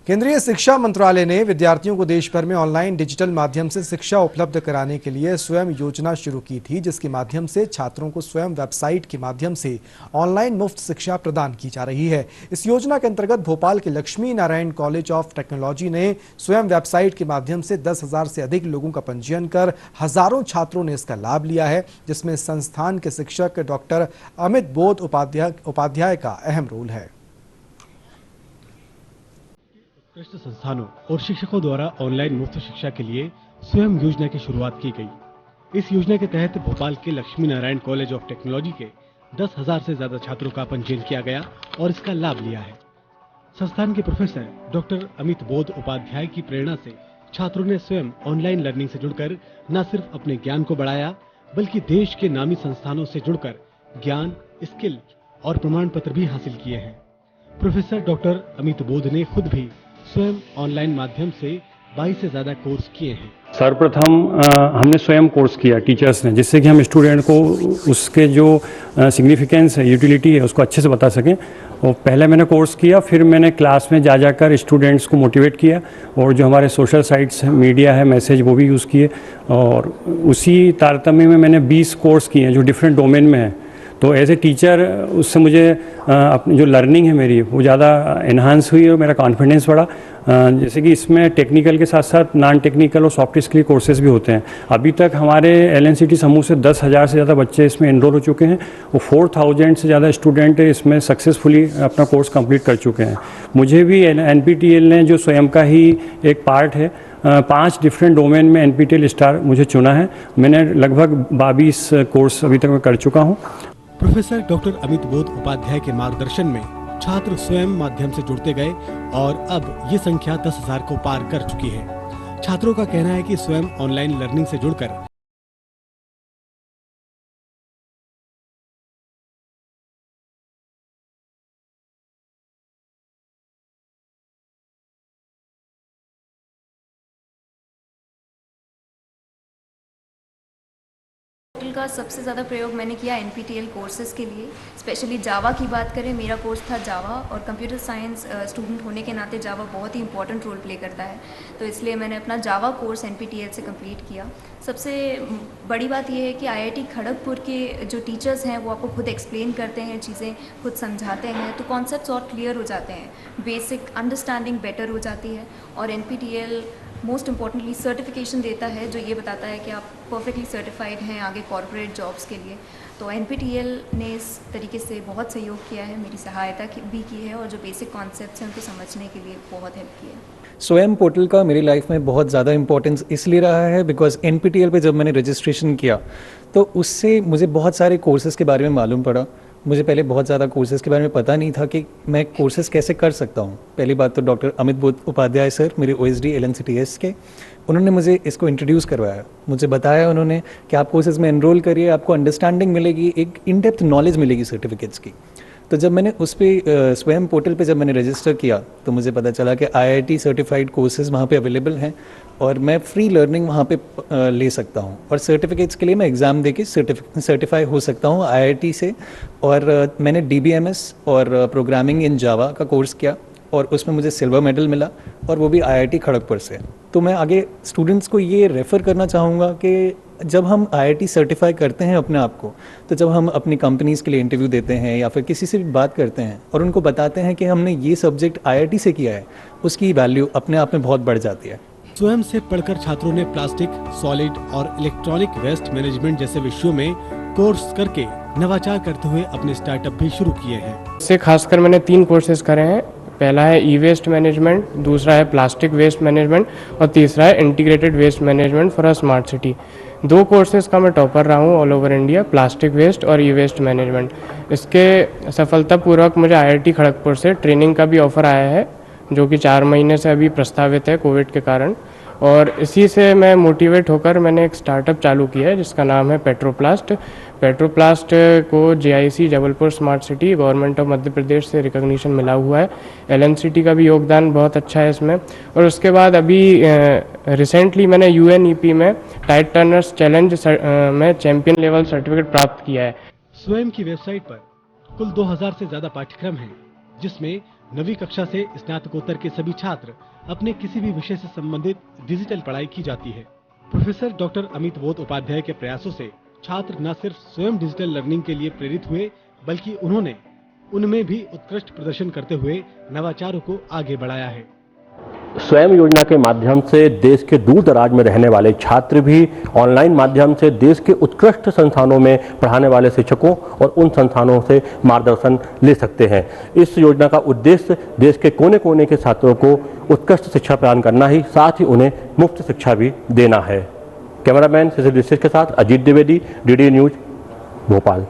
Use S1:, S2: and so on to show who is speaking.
S1: केंद्रीय शिक्षा मंत्रालय ने विद्यार्थियों को देश भर में ऑनलाइन डिजिटल माध्यम से शिक्षा उपलब्ध कराने के लिए स्वयं योजना शुरू की थी, जिसके माध्यम से छात्रों को स्वयं वेबसाइट के माध्यम से ऑनलाइन मुफ्त शिक्षा प्रदान की जा रही है। इस योजना के अंतर्गत भोपाल के Lakshmi Narayan college of technology ने स्वयं वेबसाइट के माध्यम से 10,000 से अधिक लोगों का पंजीयन कर हजारों छात्रों ने इसका लाभ लिया है, जिसमें संस्थान के शिक्षक डॉक्टर अमित बोध उपाध्याय का अहम रोल है।
S2: उत्कृष्ट संस्थानों और शिक्षकों द्वारा ऑनलाइन मुफ्त शिक्षा के लिए स्वयं योजना की शुरुआत की गई। इस योजना के तहत भोपाल के Lakshmi Narayan college of technology के 10,000 से ज्यादा छात्रों का पंजीयन किया गया और इसका लाभ लिया है। संस्थान के प्रोफेसर डॉक्टर अमित बोध उपाध्याय की प्रेरणा से छात्रों ने स्वयं ऑनलाइन लर्निंग से जुड़कर न सिर्फ अपने ज्ञान को बढ़ाया, बल्कि देश के नामी संस्थानों से जुड़कर ज्ञान, स्किल और प्रमाण पत्र भी हासिल किए हैं। प्रोफेसर डॉक्टर अमित बोध ने खुद भी स्वयं ऑनलाइन माध्यम से 22 से ज्यादा कोर्स किए हैं।
S3: सर्वप्रथम हमने स्वयं कोर्स किया टीचर्स ने, जिससे कि हम स्टूडेंट को उसके जो सिग्निफिकेंस है, यूटिलिटी है, उसको अच्छे से बता सकें। और पहले मैंने कोर्स किया, फिर मैंने क्लास में जा जाकर स्टूडेंट्स को मोटिवेट किया और जो हमारे सोशल साइट्स है, मीडिया है, मैसेज, वो भी यूज़ किए। और उसी तारतम्य में मैंने 20 कोर्स किए हैं जो डिफरेंट डोमेन में हैं। तो एज ए टीचर उससे मुझे अपनी जो लर्निंग है मेरी वो ज़्यादा इन्हांस हुई और मेरा कॉन्फिडेंस बढ़ा। जैसे कि इसमें टेक्निकल के साथ साथ नॉन टेक्निकल और सॉफ्ट स्किल कोर्सेज भी होते हैं। अभी तक हमारे LNCT समूह से 10,000 से ज़्यादा बच्चे इसमें एनरोल हो चुके हैं और 4,000 से ज़्यादा स्टूडेंट इसमें सक्सेसफुली अपना कोर्स कंप्लीट कर चुके हैं। मुझे भी NPTEL ने जो स्वयं का ही एक पार्ट है, 5 डिफरेंट डोमेन में NPTEL स्टार मुझे चुना है। मैंने लगभग 22 कोर्स अभी तक मैं कर चुका हूँ।
S2: प्रोफेसर डॉक्टर अमित बोध उपाध्याय के मार्गदर्शन में छात्र स्वयं माध्यम से जुड़ते गए और अब ये संख्या 10,000 को पार कर चुकी है। छात्रों का कहना है कि स्वयं ऑनलाइन लर्निंग से जुड़कर
S4: का सबसे ज़्यादा प्रयोग मैंने किया NPTEL कोर्सेज़ के लिए। स्पेशली जावा की बात करें, मेरा कोर्स था जावा और कंप्यूटर साइंस स्टूडेंट होने के नाते जावा बहुत ही इंपॉर्टेंट रोल प्ले करता है, तो इसलिए मैंने अपना जावा कोर्स NPTEL से कंप्लीट किया। सबसे बड़ी बात यह है कि IIT खड़गपुर के जो टीचर्स हैं वो आपको खुद एक्सप्लेन करते हैं, चीज़ें खुद समझाते हैं, तो कॉन्सेप्ट्स और क्लियर हो जाते हैं, बेसिक अंडरस्टैंडिंग बेटर हो जाती है। और NPTEL मोस्ट इम्पॉर्टेंटली सर्टिफिकेशन देता है जो ये बताता है कि आप परफेक्टली सर्टिफाइड हैं आगे कॉर्पोरेट जॉब्स के लिए। तो NPTEL ने इस तरीके से बहुत सहयोग किया है, मेरी सहायता भी की है और जो बेसिक कॉन्सेप्ट्स हैं उनको समझने के लिए बहुत हेल्प की है।
S5: स्वयं पोर्टल का मेरी लाइफ में बहुत ज़्यादा इंपॉर्टेंस इसलिए रहा है बिकॉज NPTEL पे जब मैंने रजिस्ट्रेशन किया तो उससे मुझे बहुत सारे कोर्सेज़ के बारे में मालूम पड़ा। मुझे पहले बहुत ज़्यादा कोर्सेज़ के बारे में पता नहीं था कि मैं कोर्सेज़ कैसे कर सकता हूँ। पहली बात तो डॉक्टर अमित बोध उपाध्याय सर, मेरे OSD LNCTS के, उन्होंने मुझे इसको इंट्रोड्यूस करवाया। मुझे बताया उन्होंने कि आप कोर्सेज़ में एनरोल करिए, आपको अंडरस्टैंडिंग मिलेगी, एक इन डेप्थ नॉलेज मिलेगी सर्टिफिकेट्स की। तो जब मैंने उस पर स्वयं पोर्टल पे जब मैंने रजिस्टर किया तो मुझे पता चला कि IIT सर्टिफाइड कोर्सेज़ वहाँ पे अवेलेबल हैं और मैं फ्री लर्निंग वहाँ पे ले सकता हूँ और सर्टिफिकेट्स के लिए मैं एग्ज़ाम देके सर्टिफाई हो सकता हूँ IIT से। और मैंने DBMS और प्रोग्रामिंग इन जावा का कोर्स किया और उसमें मुझे सिल्वर मेडल मिला और वो भी IIT खड़गपुर से। तो मैं आगे स्टूडेंट्स को ये रेफ़र करना चाहूँगा कि जब हम IIT सर्टिफाई करते हैं अपने आप को, तो जब हम अपनी कंपनीज़ के लिए इंटरव्यू देते हैं या फिर किसी से भी बात करते हैं और उनको बताते हैं कि हमने ये सब्जेक्ट IIT से किया है, उसकी वैल्यू अपने आप में बहुत बढ़ जाती है।
S2: स्वयं से पढ़कर छात्रों ने प्लास्टिक, सॉलिड और इलेक्ट्रॉनिक वेस्ट मैनेजमेंट जैसे विषयों में कोर्स करके नवाचार करते हुए अपने स्टार्टअप भी शुरू किए हैं।
S6: इससे खासकर मैंने 3 कोर्सेज करे हैं। पहला है ई-वेस्ट मैनेजमेंट, दूसरा है प्लास्टिक वेस्ट मैनेजमेंट और तीसरा है integrated waste management for a smart city. 2 courses का मैं टॉपर रहा हूँ all over India, plastic waste और ई-वेस्ट मैनेजमेंट। इसके सफलतापूर्वक मुझे IIT खड़गपुर से ट्रेनिंग का भी ऑफ़र आया है, जो कि 4 महीने से अभी प्रस्तावित है कोविड के कारण। और इसी से मैं मोटिवेट होकर मैंने एक स्टार्टअप चालू किया है जिसका नाम है पेट्रोप्लास्ट। पेट्रोप्लास्ट को JIC Jabalpur smart city government of Madhya Pradesh से रिकॉग्निशन मिला हुआ है। LNCT का भी योगदान बहुत अच्छा है इसमें। और उसके बाद अभी रिसेंटली मैंने UNEP में टाइट टर्नर्स चैलेंज में चैंपियन लेवल सर्टिफिकेट प्राप्त किया है।
S2: स्वयं की वेबसाइट पर कुल 2000 से ज़्यादा पाठ्यक्रम हैं, जिसमें 9वीं कक्षा से स्नातकोत्तर के सभी छात्र अपने किसी भी विषय से संबंधित डिजिटल पढ़ाई की जाती है। प्रोफेसर डॉक्टर अमित बोध उपाध्याय के प्रयासों से छात्र न सिर्फ स्वयं डिजिटल लर्निंग के लिए प्रेरित हुए, बल्कि उन्होंने उनमें भी उत्कृष्ट प्रदर्शन करते हुए नवाचारों को आगे बढ़ाया है।
S7: स्वयं योजना के माध्यम से देश के दूर दराज में रहने वाले छात्र भी ऑनलाइन माध्यम से देश के उत्कृष्ट संस्थानों में पढ़ाने वाले शिक्षकों और उन संस्थानों से मार्गदर्शन ले सकते हैं। इस योजना का उद्देश्य देश के कोने कोने के छात्रों को उत्कृष्ट शिक्षा प्रदान करना ही, साथ ही उन्हें मुफ्त शिक्षा भी देना है। कैमरामैन के साथ अजीत द्विवेदी, डीडी न्यूज, भोपाल।